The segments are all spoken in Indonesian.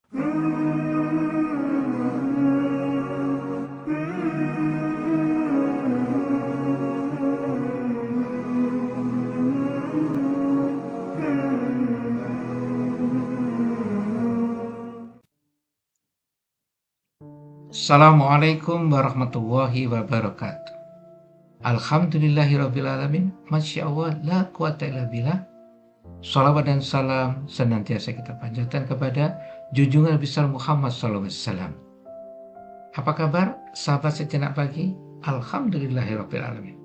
Assalamualaikum warahmatullahi wabarakatuh. Alhamdulillahirrabbilalamin. Masya Allah, la quwata illa billah. Salawat dan salam senantiasa kita panjatkan kepada junjungan besar Muhammad SAW. Apa kabar sahabat sejenak pagi? Alhamdulillahirrabbilalamin.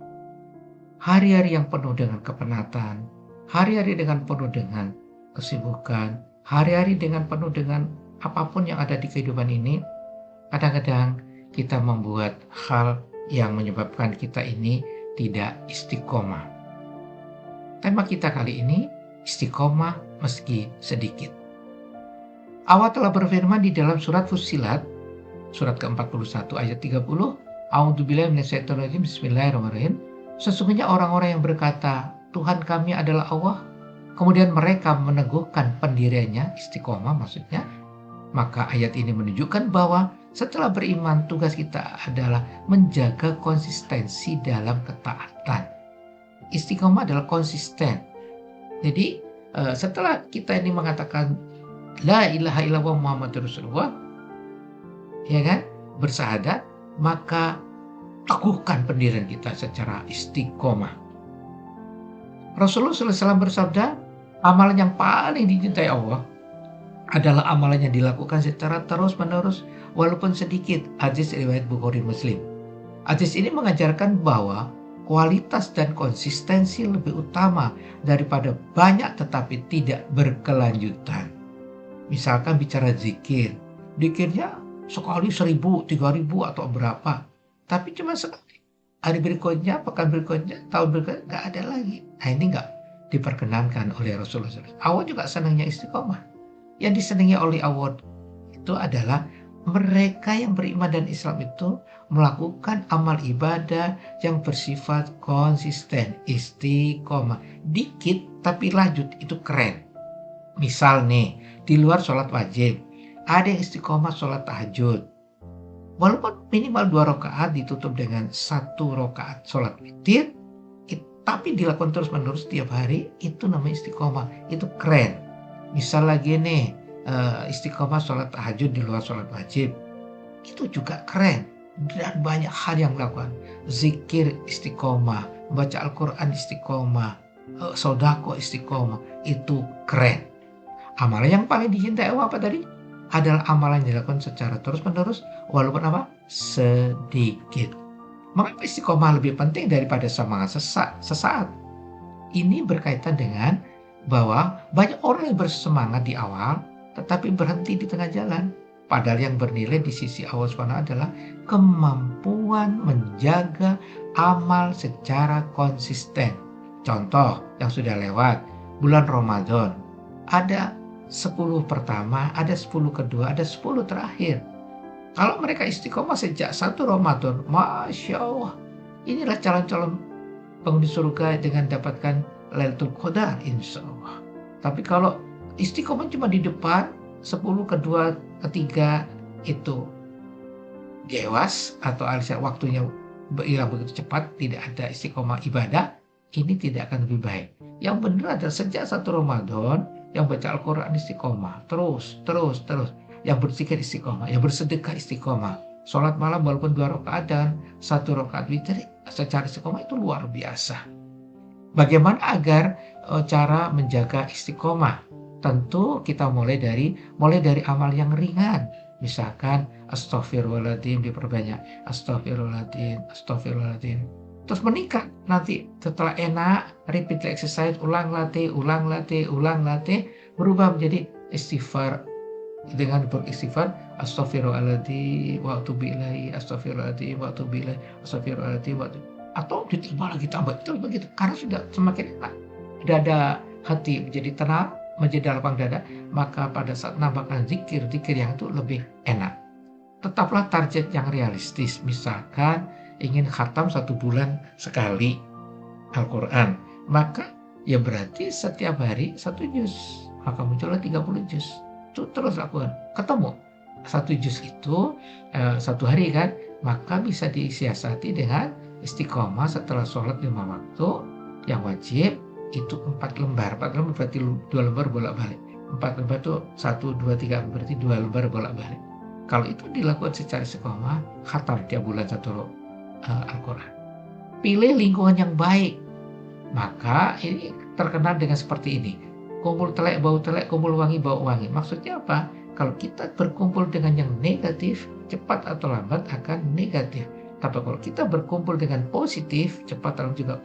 Hari-hari yang penuh dengan kepenatan, hari-hari dengan penuh dengan kesibukan, hari-hari dengan penuh dengan apapun yang ada di kehidupan ini, kadang-kadang kita membuat hal yang menyebabkan kita ini tidak istiqomah. Tema kita kali ini, istiqomah meski sedikit. Allah telah berfirman di dalam surat Fussilat, surat ke-41 ayat 30, A'udzubillahi minasyaitonirrajim, bismillahirrahmanirrahim. Sesungguhnya orang-orang yang berkata, Tuhan kami adalah Allah, kemudian mereka meneguhkan pendiriannya, istiqomah maksudnya, maka ayat ini menunjukkan bahwa setelah beriman, tugas kita adalah menjaga konsistensi dalam ketaatan. Istiqomah adalah konsisten. Jadi setelah kita ini mengatakan La ilaha illallah Muhammadur Rasulullah, ya kan, bersahadat, maka teguhkan pendirian kita secara istiqomah. Rasulullah SAW bersabda, amalan yang paling dicintai Allah adalah amalan yang dilakukan secara terus-menerus walaupun sedikit. Hadis riwayat Bukhari Muslim. Hadis ini mengajarkan bahwa kualitas dan konsistensi lebih utama daripada banyak tetapi tidak berkelanjutan. Misalkan bicara zikir, zikirnya sekali 1.000, 3.000 atau berapa, tapi cuma sekali. Hari berikutnya, pekan berikutnya, tahun berikutnya nggak ada lagi. Nah ini nggak diperkenankan oleh Rasulullah SAW. Allah juga senangnya istiqomah. Yang disenangi oleh Allah itu adalah mereka yang beriman dan Islam itu melakukan amal ibadah yang bersifat konsisten, istiqomah. Dikit tapi lanjut, itu keren. Misal nih, di luar sholat wajib, ada yang istiqomah sholat tahajud. Walaupun minimal 2 rakaat ditutup dengan 1 rakaat sholat witir, tapi dilakukan terus-menerus setiap hari, itu namanya istiqomah, itu keren. Misal lagi nih, istiqomah sholat tahajud di luar sholat wajib, itu juga keren. Dan banyak hal yang melakukan. Zikir istiqomah, baca Al-Quran istiqomah, sodako istiqomah, itu keren. Amalan yang paling dicintai Allah apa tadi? Adalah amalan yang dilakukan secara terus-menerus, walaupun apa? Sedikit. Mengapa istiqomah lebih penting daripada semangat sesaat? Ini berkaitan dengan bahwa banyak orang yang bersemangat di awal tetapi berhenti di tengah jalan. Padahal yang bernilai di sisi Allah SWT adalah kemampuan menjaga amal secara konsisten. Contoh yang sudah lewat, bulan Ramadan, ada 10 pertama, ada 10 kedua, ada 10 terakhir. Kalau mereka istiqomah sejak 1 Ramadan, Masya Allah, inilah calon-calon penghuni surga dengan dapatkan Lailatul Qadar insya Allah. Tapi kalau istiqomah cuma di depan, 10 kedua, ketiga itu dewas atau alias waktunya hilang begitu cepat, tidak ada istiqomah ibadah, ini tidak akan lebih baik. Yang benar adalah sejak 1 Ramadan, yang baca Al-Quran istiqomah, terus. Yang berzikir istiqomah, yang bersedekah istiqomah. Sholat malam walaupun 2 rakaat dan 1 rakaat witir secara istiqomah itu luar biasa. Bagaimana agar cara menjaga istiqomah? Tentu kita mulai dari amal yang ringan. Misalkan astaghfirullahaladzim diperbanyak, astaghfirullahaladzim. Terus meningkat nanti setelah enak, repeat exercise, ulang latih, berubah menjadi istighfar. Dengan beristighfar, astaghfirullahaladzim wa atubu ilaihi, astaghfirullahaladzim wa atubu ilaihi, astaghfirullahaladzim wa atubu ilaihi. Atau ditambah lagi, begitu, karena sudah semakin enak, dada hati menjadi tenang, menjadi lapang dada, maka pada saat nambahkan zikir yang itu lebih enak. Tetaplah target yang realistis. Misalkan ingin khatam 1 bulan sekali Al-Quran, maka ya berarti setiap hari 1 juz, maka muncullah 30 juz. itu terus lakukan. Ketemu satu juz itu satu hari kan, maka bisa disiasati dengan istiqomah setelah sholat 5 waktu yang wajib itu 4 lembar. 4 lembar berarti 2 lembar bolak-balik. 4 lembar itu 1, 2, 3 berarti 2 lembar bolak-balik. Kalau itu dilakukan secara istiqomah, khatam tiap bulan satu Al-Quran. Pilih lingkungan yang baik. Maka ini terkenal dengan seperti ini. Kumpul telek, bau telek, kumpul wangi, bau wangi. Maksudnya apa? Kalau kita berkumpul dengan yang negatif, cepat atau lambat akan negatif. Tapi kalau kita berkumpul dengan positif, cepat atau juga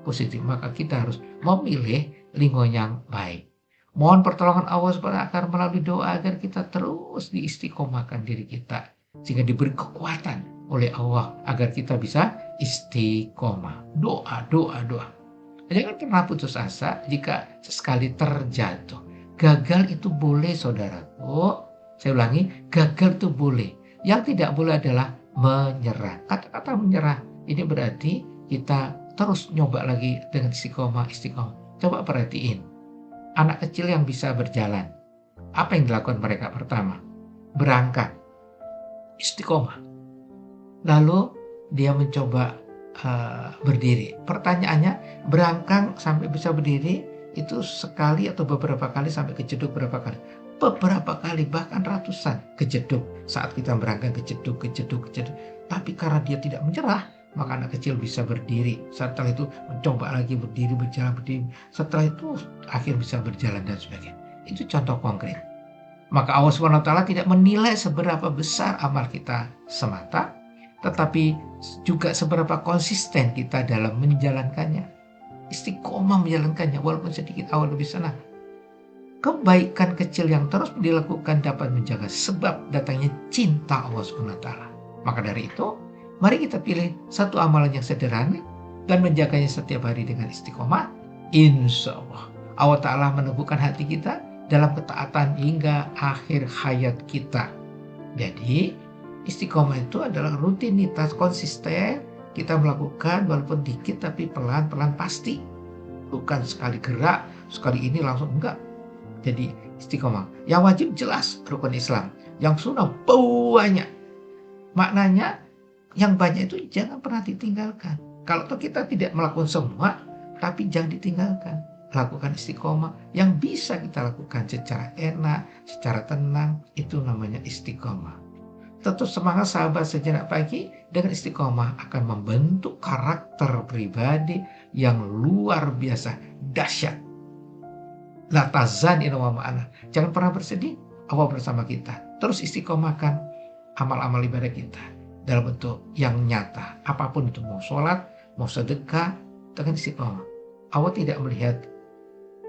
positif. Maka kita harus memilih lingkungan yang baik. Mohon pertolongan Allah SWT melalui doa agar kita terus diistiqomahkan diri kita. Sehingga diberi kekuatan oleh Allah agar kita bisa istiqomah. Doa. Jangan pernah putus asa jika sesekali terjatuh. Gagal itu boleh saudaraku. Saya ulangi, gagal itu boleh. Yang tidak boleh adalah menyerah. Kata-kata menyerah ini berarti kita terus nyoba lagi dengan istiqomah. Coba perhatiin. Anak kecil yang bisa berjalan. Apa yang dilakukan mereka pertama? Berangkat. Istiqomah. Lalu dia mencoba berdiri. Pertanyaannya, berangkang sampai bisa berdiri itu sekali atau beberapa kali sampai kejeduk berapa kali? Beberapa kali, bahkan ratusan kejeduk. Saat kita berangkang kejeduk. Tapi karena dia tidak menyerah, maka anak kecil bisa berdiri. Setelah itu mencoba lagi berdiri, berjalan, berdiri. Setelah itu akhir bisa berjalan dan sebagainya. Itu contoh konkret. Maka Allah SWT tidak menilai seberapa besar amal kita semata, tetapi juga seberapa konsisten kita dalam menjalankannya. Istiqomah menjalankannya walaupun sedikit awal lebih senang. Kebaikan kecil yang terus dilakukan dapat menjaga sebab datangnya cinta Allah SWT. Maka dari itu, mari kita pilih satu amalan yang sederhana dan menjaganya setiap hari dengan istiqomah. Insya Allah Ta'ala meneguhkan hati kita dalam ketaatan hingga akhir hayat kita. Jadi, istiqomah itu adalah rutinitas konsisten kita melakukan walaupun dikit tapi pelan-pelan pasti. Bukan sekali gerak, sekali ini langsung enggak. Jadi istiqomah. Yang wajib jelas rukun Islam. Yang sunnah banyak. Maknanya yang banyak itu jangan pernah ditinggalkan. Kalau kita tidak melakukan semua, tapi jangan ditinggalkan. Lakukan istiqomah yang bisa kita lakukan secara enak, secara tenang. Itu namanya istiqomah. Tetap semangat sahabat sejenak pagi dengan istiqomah akan membentuk karakter pribadi yang luar biasa dahsyat. La tazan wa ma'ana. Jangan pernah bersedih, Allah bersama kita. Terus istiqomahkan amal-amal ibadah kita dalam bentuk yang nyata. Apapun itu, mau sholat, mau sedekah, dengan istiqomah. Allah tidak melihat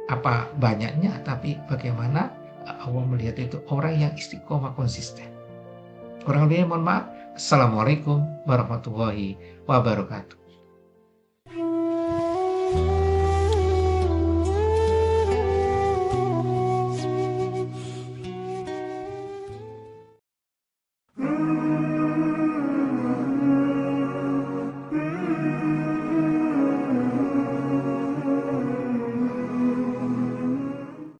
apa banyaknya, tapi bagaimana Allah melihat itu orang yang istiqomah konsisten. Kurang lebihnya mohon maaf. Assalamualaikum warahmatullahi wabarakatuh.